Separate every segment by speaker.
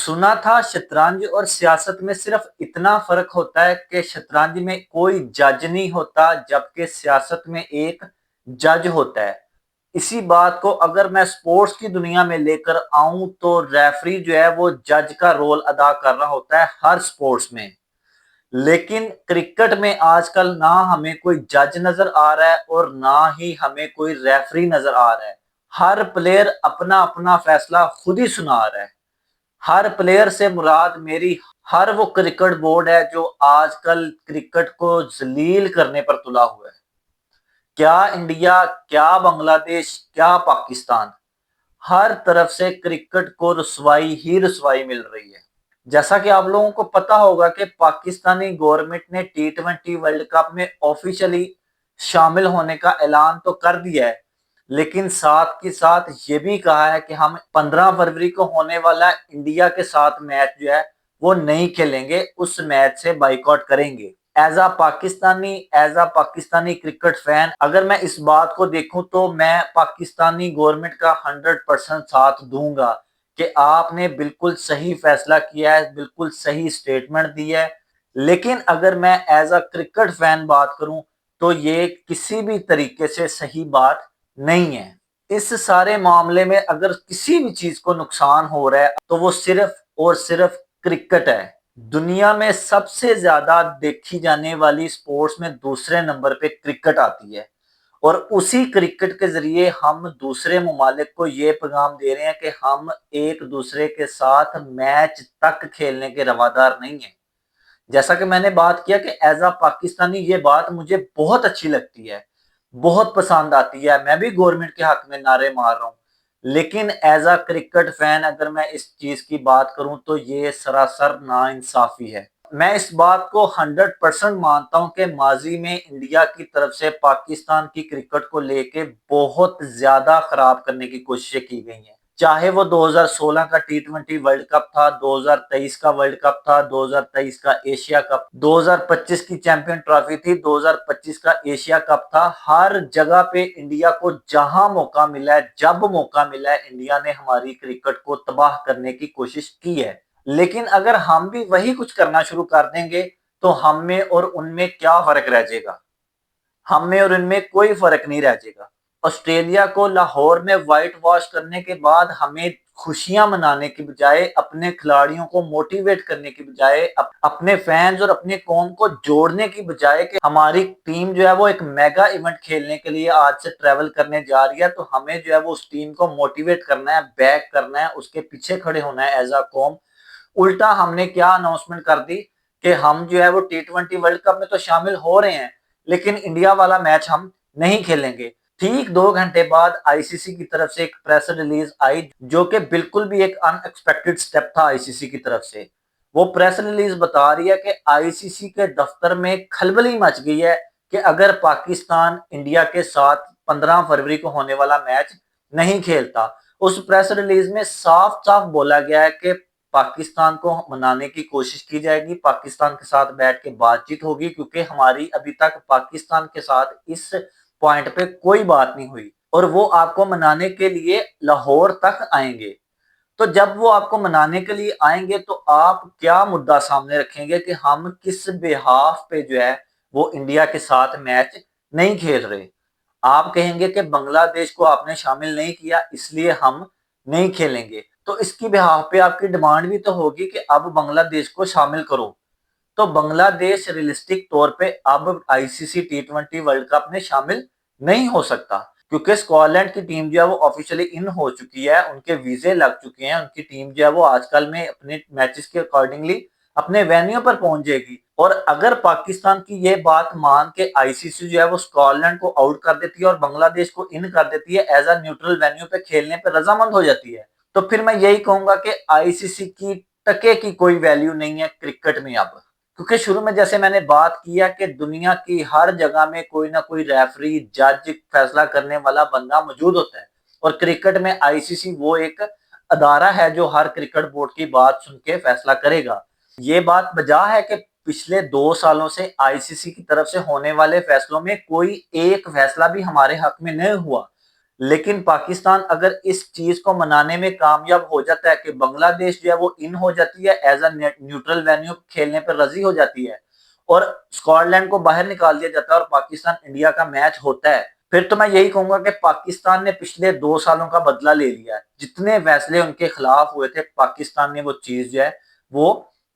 Speaker 1: सुना था शतरंज और सियासत में सिर्फ इतना फर्क होता है कि शतरंज में कोई जज नहीं होता जबकि सियासत में एक जज होता है। इसी बात को अगर मैं स्पोर्ट्स की दुनिया में लेकर आऊं तो रेफरी जो है वो जज का रोल अदा कर रहा होता है हर स्पोर्ट्स में। लेकिन क्रिकेट में आजकल ना हमें कोई जज नजर आ रहा है और ना ही हमें कोई रेफरी नजर आ रहा है। हर प्लेयर अपना अपना फैसला खुद ही सुना रहा है। हर प्लेयर से मुराद मेरी हर वो क्रिकेट बोर्ड है जो आजकल क्रिकेट को जलील करने पर तुला हुआ है। क्या इंडिया, क्या बांग्लादेश, क्या पाकिस्तान, हर तरफ से क्रिकेट को रुसवाई ही रुसवाई मिल रही है। जैसा कि आप लोगों को पता होगा कि पाकिस्तानी गवर्नमेंट ने T20 वर्ल्ड कप में ऑफिशियली शामिल होने का ऐलान तो कर दिया है, लेकिन साथ के साथ ये भी कहा है कि हम 15 फरवरी को होने वाला इंडिया के साथ मैच जो है वो नहीं खेलेंगे, उस मैच से बाइकआउट करेंगे। As a Pakistani cricket fan अगर मैं इस बात को देखूं तो मैं पाकिस्तानी गवर्नमेंट का 100% साथ दूंगा कि आपने बिल्कुल सही फैसला किया है, बिल्कुल सही स्टेटमेंट दी है। लेकिन अगर मैं एज अ क्रिकेट फैन बात करूं तो ये किसी भी तरीके से सही बात नहीं है। इस सारे मामले में अगर किसी भी चीज को नुकसान हो रहा है तो वो सिर्फ और सिर्फ क्रिकेट है। दुनिया में सबसे ज्यादा देखी जाने वाली स्पोर्ट्स में दूसरे नंबर पे क्रिकेट आती है और उसी क्रिकेट के जरिए हम दूसरे ममालिक को ये पैगाम दे रहे हैं कि हम एक दूसरे के साथ मैच तक खेलने के रवादार नहीं है। जैसा कि मैंने बात किया कि एज अ पाकिस्तानी ये बात मुझे बहुत अच्छी लगती है, बहुत पसंद आती है, मैं भी गवर्नमेंट के हक में नारे मार रहा हूँ। लेकिन एज अ क्रिकेट फैन अगर मैं इस चीज की बात करूं तो ये सरासर नाइंसाफी है। मैं इस बात को 100% मानता हूं कि माजी में इंडिया की तरफ से पाकिस्तान की क्रिकेट को लेके बहुत ज्यादा खराब करने की कोशिशें की गई हैं। चाहे वो 2016 का T20 वर्ल्ड कप था, 2023 का वर्ल्ड कप था, 2023 का एशिया कप, 2025 की चैंपियन ट्रॉफी थी, 2025 का एशिया कप था। हर जगह पे इंडिया को जहां मौका मिला है, जब मौका मिला है, इंडिया ने हमारी क्रिकेट को तबाह करने की कोशिश की है। लेकिन अगर हम भी वही कुछ करना शुरू कर देंगे तो हम में और उनमें क्या फर्क रह जाएगा? हम में और इनमें कोई फर्क नहीं रह जाएगा। ऑस्ट्रेलिया को लाहौर में व्हाइट वॉश करने के बाद हमें खुशियां मनाने की बजाय, अपने खिलाड़ियों को मोटिवेट करने की बजाय, अपने फैंस और अपने कौम को जोड़ने की बजाय कि हमारी टीम जो है वो एक मेगा इवेंट खेलने के लिए आज से ट्रेवल करने जा रही है, तो हमें जो है वो उस टीम को मोटिवेट करना है, बैक करना है, उसके पीछे खड़े होना है एज अ कौम। उल्टा हमने क्या अनाउंसमेंट कर दी कि हम जो है वो T20 वर्ल्ड कप में तो शामिल हो रहे हैं लेकिन इंडिया वाला मैच हम नहीं खेलेंगे। ठीक 2 घंटे बाद आईसीसी की तरफ से एक प्रेस रिलीज आई जो कि बिल्कुल भी एक अनएक्सपेक्टेड स्टेप था आईसीसी की तरफ से। वो प्रेस रिलीज बता रही है कि आईसीसी के दफ्तर में खलबली मच गई है कि अगर पाकिस्तान इंडिया के साथ 15 फरवरी को होने वाला मैच नहीं खेलता। उस प्रेस रिलीज में साफ साफ बोला गया है कि पाकिस्तान को मनाने की कोशिश की जाएगी, पाकिस्तान के साथ बैठ के बातचीत होगी, क्योंकि हमारी अभी तक पाकिस्तान के साथ इस पॉइंट पे कोई बात नहीं हुई और वो आपको मनाने के लिए लाहौर तक आएंगे। तो जब वो आपको मनाने के लिए आएंगे तो आप क्या मुद्दा सामने रखेंगे कि हम किस बिहाफ पे जो है वो इंडिया के साथ मैच नहीं खेल रहे? आप कहेंगे कि बांग्लादेश को आपने शामिल नहीं किया इसलिए हम नहीं खेलेंगे, तो इसकी बिहाफ पे आपकी डिमांड भी तो होगी कि अब बांग्लादेश को शामिल करो। तो बांग्लादेश रियलिस्टिक तौर पे अब आईसीसी T20 वर्ल्ड कप में शामिल नहीं हो सकता क्योंकि स्कॉटलैंड की टीम जो है वो ऑफिशियली इन हो चुकी है, उनके वीजे लग चुके हैं, उनकी टीम जो है वो आजकल में अपने मैचेस के अकॉर्डिंगली अपने वेन्यू पर पहुंच जाएगी। और अगर पाकिस्तान की ये बात मान के आईसीसी जो है वो स्कॉटलैंड को आउट कर देती है और बांग्लादेश को इन कर देती है, एज अ न्यूट्रल वेन्यू पे खेलने पर रजामंद हो जाती है, तो फिर मैं यही कहूंगा कि आईसीसी की टके की कोई वैल्यू नहीं है क्रिकेट में अब। क्योंकि शुरू में जैसे मैंने बात किया कि दुनिया की हर जगह में कोई ना कोई रेफरी, जज, फैसला करने वाला बंदा मौजूद होता है और क्रिकेट में आईसीसी वो एक अदारा है जो हर क्रिकेट बोर्ड की बात सुन के फैसला करेगा। ये बात बजा है कि पिछले 2 सालों से आईसीसी की तरफ से होने वाले फैसलों में कोई एक फैसला भी हमारे हक में नहीं हुआ। लेकिन पाकिस्तान अगर इस चीज को मनाने में कामयाब हो जाता है कि बांग्लादेश जो है वो इन हो जाती है, एज अ न्यूट्रल वेन्यू खेलने पर राजी हो जाती है और स्कॉटलैंड को बाहर निकाल दिया जाता है और पाकिस्तान इंडिया का मैच होता है, फिर तो मैं यही कहूंगा कि पाकिस्तान ने पिछले 2 सालों का बदला ले लिया है। जितने फैसले उनके खिलाफ हुए थे, पाकिस्तान ने वो चीज जो है वो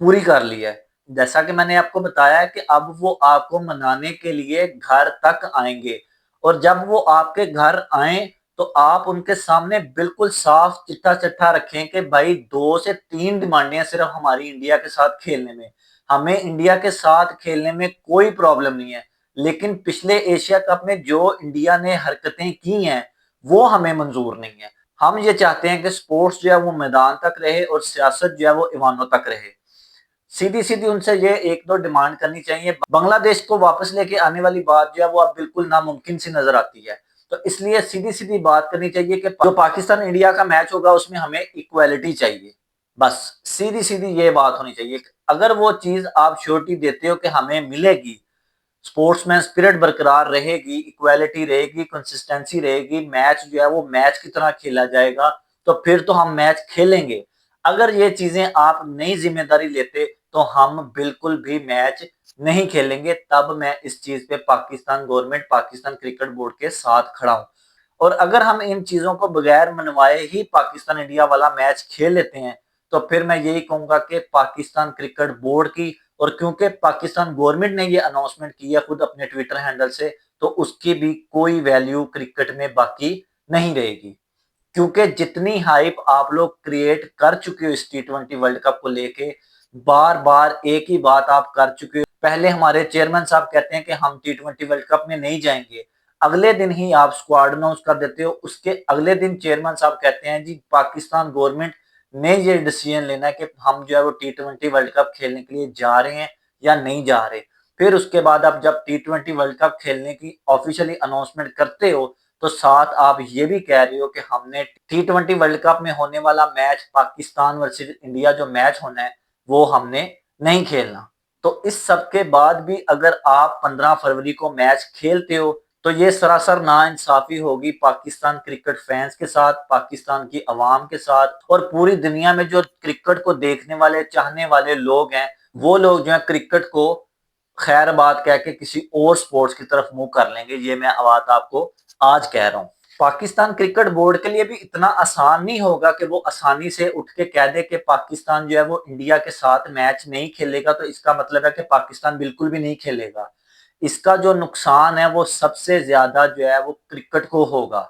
Speaker 1: पूरी कर ली है। जैसा कि मैंने आपको बताया है कि अब वो आपको मनाने के लिए घर तक आएंगे, और जब वो आपके घर आए तो आप उनके सामने बिल्कुल साफ चिट्ठा चिट्ठा रखें कि भाई 2 से 3 डिमांडें सिर्फ हमारी इंडिया के साथ खेलने में, हमें इंडिया के साथ खेलने में कोई प्रॉब्लम नहीं है, लेकिन पिछले एशिया कप में जो इंडिया ने हरकतें की हैं वो हमें मंजूर नहीं है। हम ये चाहते हैं कि स्पोर्ट्स जो है वो मैदान तक रहे और सियासत जो है वो ईवानों तक रहे। सीधी सीधी उनसे ये एक दो डिमांड करनी चाहिए। बांग्लादेश को वापस लेके आने वाली बात जो है वो अब बिल्कुल नामुमकिन सी नजर आती है। तो इसलिए सीधी सीधी बात करनी चाहिए कि जो पाकिस्तान इंडिया का मैच होगा उसमें हमें इक्वालिटी चाहिए। बस सीधी सीधी ये बात होनी चाहिए। अगर वो चीज आप श्योरिटी देते हो कि हमें मिलेगी, स्पोर्ट्समैन स्पिरिट बरकरार रहेगी, इक्वालिटी रहेगी, कंसिस्टेंसी रहेगी, मैच जो है वो मैच की तरह खेला जाएगा, तो फिर तो हम मैच खेलेंगे। अगर ये चीजें आप नई जिम्मेदारी लेते तो हम बिल्कुल भी मैच नहीं खेलेंगे। तब मैं इस चीज पे Pakistan government, Pakistan cricket board के साथ खड़ा हूं। और अगर हम इन चीजों को बगैर मनवाए ही पाकिस्तान इंडिया वाला मैच खेल लेते हैं, तो फिर मैं यही कहूंगा कि पाकिस्तान क्रिकेट बोर्ड की, और क्योंकि पाकिस्तान गवर्नमेंट ने ये अनाउंसमेंट किया खुद अपने ट्विटर हैंडल से, तो उसकी भी कोई वैल्यू क्रिकेट में बाकी नहीं रहेगी। क्योंकि जितनी हाइप आप लोग क्रिएट कर चुके हो इस T20 वर्ल्ड कप को लेके, बार बार एक ही बात आप कर चुके हो। पहले हमारे चेयरमैन साहब कहते हैं कि हम T20 वर्ल्ड कप में नहीं जाएंगे, अगले दिन ही आप स्क्वाड अनाउंस कर देते हो, उसके अगले दिन चेयरमैन साहब कहते हैं जी पाकिस्तान गवर्नमेंट ने ये डिसीजन लेना है कि हम जो है वो T20 वर्ल्ड कप खेलने के लिए जा रहे हैं या नहीं जा रहे। फिर उसके बाद आप जब T20 वर्ल्ड कप खेलने की ऑफिशियली अनाउंसमेंट करते हो, तो साथ आप ये भी कह रहे हो कि हमने T20 वर्ल्ड कप में होने वाला मैच, पाकिस्तान वर्सेस इंडिया जो मैच होना है, वो हमने नहीं खेलना। तो इस सब के बाद भी अगर आप 15 फरवरी को मैच खेलते हो, तो ये सरासर नाइंसाफी होगी पाकिस्तान क्रिकेट फैंस के साथ, पाकिस्तान की आवाम के साथ, और पूरी दुनिया में जो क्रिकेट को देखने वाले, चाहने वाले लोग हैं, वो लोग जो है क्रिकेट को खैर बात कह के किसी और स्पोर्ट्स की तरफ मुंह कर लेंगे। ये मैं बात आपको आज कह रहा हूँ। पाकिस्तान क्रिकेट बोर्ड के लिए भी इतना आसान नहीं होगा कि वो आसानी से उठ के कह दे कि पाकिस्तान जो है वो इंडिया के साथ मैच नहीं खेलेगा, तो इसका मतलब है कि पाकिस्तान बिल्कुल भी नहीं खेलेगा। इसका जो नुकसान है वो सबसे ज्यादा जो है वो क्रिकेट को होगा,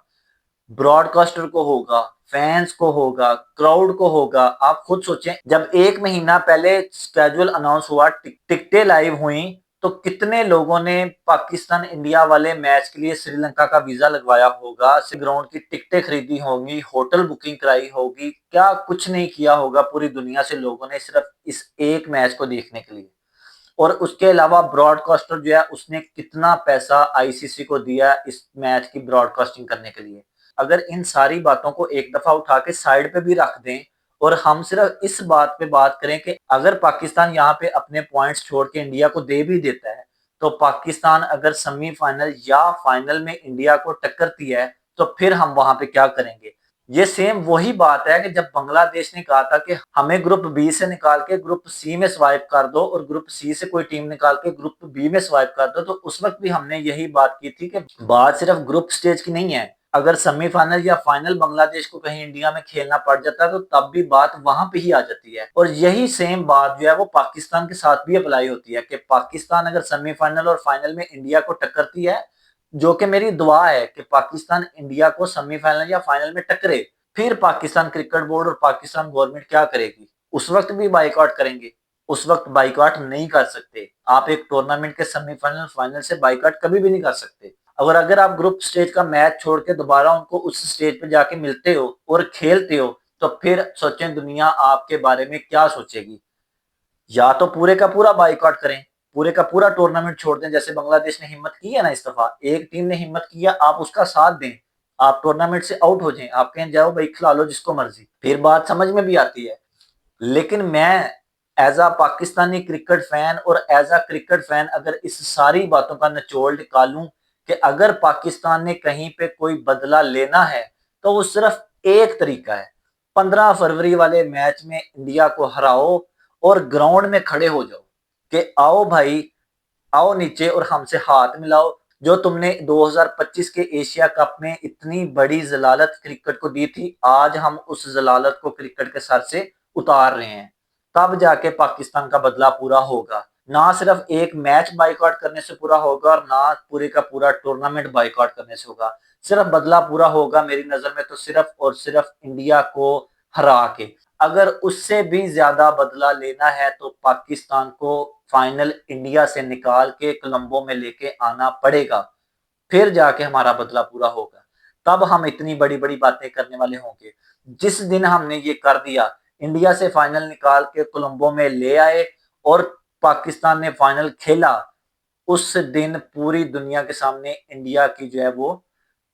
Speaker 1: ब्रॉडकास्टर को होगा, फैंस को होगा, क्राउड को होगा। आप खुद सोचें, जब 1 महीना पहले स्केड्यूल अनाउंस हुआ, टिकटें लाइव हुई, तो कितने लोगों ने पाकिस्तान इंडिया वाले मैच के लिए श्रीलंका का वीजा लगवाया होगा, ग्राउंड की टिकटें खरीदी होंगी, होटल बुकिंग कराई होगी, क्या कुछ नहीं किया होगा पूरी दुनिया से लोगों ने सिर्फ इस एक मैच को देखने के लिए। और उसके अलावा ब्रॉडकास्टर जो है उसने कितना पैसा आईसीसी को दिया इस मैच की ब्रॉडकास्टिंग करने के लिए। अगर इन सारी बातों को एक दफा उठा के साइड पे भी रख दें और हम सिर्फ इस बात पे बात करें कि अगर पाकिस्तान यहाँ पे अपने पॉइंट्स छोड़ के इंडिया को दे भी देता है, तो पाकिस्तान अगर सेमीफाइनल या फाइनल में इंडिया को टक्करती है, तो फिर हम वहां पे क्या करेंगे। ये सेम वही बात है कि जब बांग्लादेश ने कहा था कि हमें ग्रुप बी से निकाल के ग्रुप सी में स्वाइप कर दो और ग्रुप सी से कोई टीम निकाल के ग्रुप बी में स्वाइप कर दो, तो उस वक्त भी हमने यही बात की थी कि बात सिर्फ ग्रुप स्टेज की नहीं है। अगर सेमीफाइनल या फाइनल बांग्लादेश को कहीं इंडिया में खेलना पड़ जाता है, तो तब भी बात वहां पे ही आ जाती है। और यही सेम बात जो है वो पाकिस्तान के साथ भी अप्लाई होती है कि पाकिस्तान अगर सेमीफाइनल और फाइनल में इंडिया को टक्करती है, जो कि मेरी दुआ है कि पाकिस्तान इंडिया को सेमीफाइनल या फाइनल में टकरे, फिर पाकिस्तान क्रिकेट बोर्ड और पाकिस्तान गवर्नमेंट क्या करेगी, उस वक्त भी बाइकआउट करेंगे। उस वक्त बाइकआउट नहीं कर सकते। आप एक टूर्नामेंट के सेमीफाइनल फाइनल से बाइकआउट कभी भी नहीं कर सकते। अगर आप ग्रुप स्टेज का मैच छोड़ के दोबारा उनको उस स्टेज पे जाके मिलते हो और खेलते हो, तो फिर सोचें दुनिया आपके बारे में क्या सोचेगी। या तो पूरे का पूरा बाइकआउट करें, पूरे का पूरा टूर्नामेंट छोड़ दें, जैसे बांग्लादेश ने हिम्मत की है ना, इस दफा एक टीम ने हिम्मत किया, आप उसका साथ दें, आप टूर्नामेंट से आउट हो जाएं, आप कहें जाओ भाई खिला लो जिसको मर्जी, फिर बात समझ में भी आती है। लेकिन मैं as a Pakistani cricket fan और एज अ क्रिकेट फैन अगर इस सारी बातों का निचोड़ निकालूं कि अगर पाकिस्तान ने कहीं पे कोई बदला लेना है तो वो सिर्फ एक तरीका है, 15 फरवरी वाले मैच में इंडिया को हराओ और ग्राउंड में खड़े हो जाओ कि आओ भाई, आओ नीचे और हमसे हाथ मिलाओ। जो तुमने 2025 के एशिया कप में इतनी बड़ी जलालत क्रिकेट को दी थी, आज हम उस जलालत को क्रिकेट के सर से उतार रहे हैं। तब जाके पाकिस्तान का बदला पूरा होगा। ना सिर्फ एक मैच बाइकआउट करने से पूरा होगा और ना पूरे का पूरा टूर्नामेंट बाइकआउट करने से होगा। सिर्फ बदला पूरा होगा मेरी नजर में तो सिर्फ और सिर्फ इंडिया को हरा के। अगर उससे भी ज्यादा बदला लेना है तो पाकिस्तान को फाइनल इंडिया से निकाल के कोलंबो में लेके आना पड़ेगा, फिर जाके हमारा बदला पूरा होगा। तब हम इतनी बड़ी बड़ी बातें करने वाले होंगे। जिस दिन हमने ये कर दिया, इंडिया से फाइनल निकाल के कोलंबो में ले आए और पाकिस्तान ने फाइनल खेला, उस दिन पूरी दुनिया के सामने इंडिया की जो है वो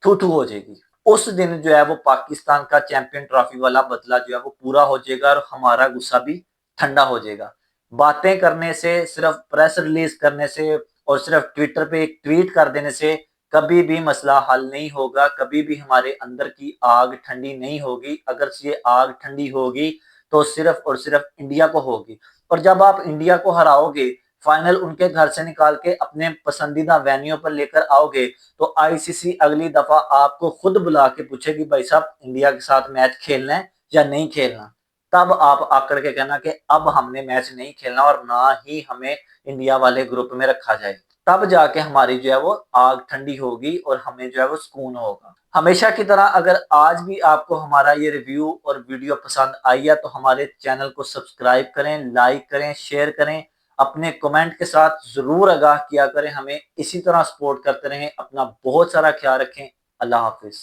Speaker 1: थू थू हो जाएगी। उस दिन जो है वो पाकिस्तान का चैंपियन ट्रॉफी वाला बदला जो है वो पूरा हो जाएगा और हमारा गुस्सा भी ठंडा हो जाएगा। बातें करने से, सिर्फ प्रेस रिलीज करने से और सिर्फ ट्विटर पे एक ट्वीट कर देने से कभी भी मसला हल नहीं होगा, कभी भी हमारे अंदर की आग ठंडी नहीं होगी। अगर ये आग ठंडी होगी तो सिर्फ और सिर्फ इंडिया को होगी। और जब आप इंडिया को हराओगे, फाइनल उनके घर से निकाल के अपने पसंदीदा वेन्यू पर लेकर आओगे, तो आईसीसी अगली दफा आपको खुद बुला के पूछेगी, भाई साहब इंडिया के साथ मैच खेलना है या नहीं खेलना। तब आप आकर के कहना कि अब हमने मैच नहीं खेलना और ना ही हमें इंडिया वाले ग्रुप में रखा जाए। तब जाके हमारी जो है वो आग ठंडी होगी और हमें जो है वो सुकून होगा। हमेशा की तरह अगर आज भी आपको हमारा ये रिव्यू और वीडियो पसंद आई है तो हमारे चैनल को सब्सक्राइब करें, लाइक करें, शेयर करें, अपने कमेंट के साथ जरूर आगाह किया करें। हमें इसी तरह सपोर्ट करते रहें। अपना बहुत सारा ख्याल रखें। अल्लाह हाफिज।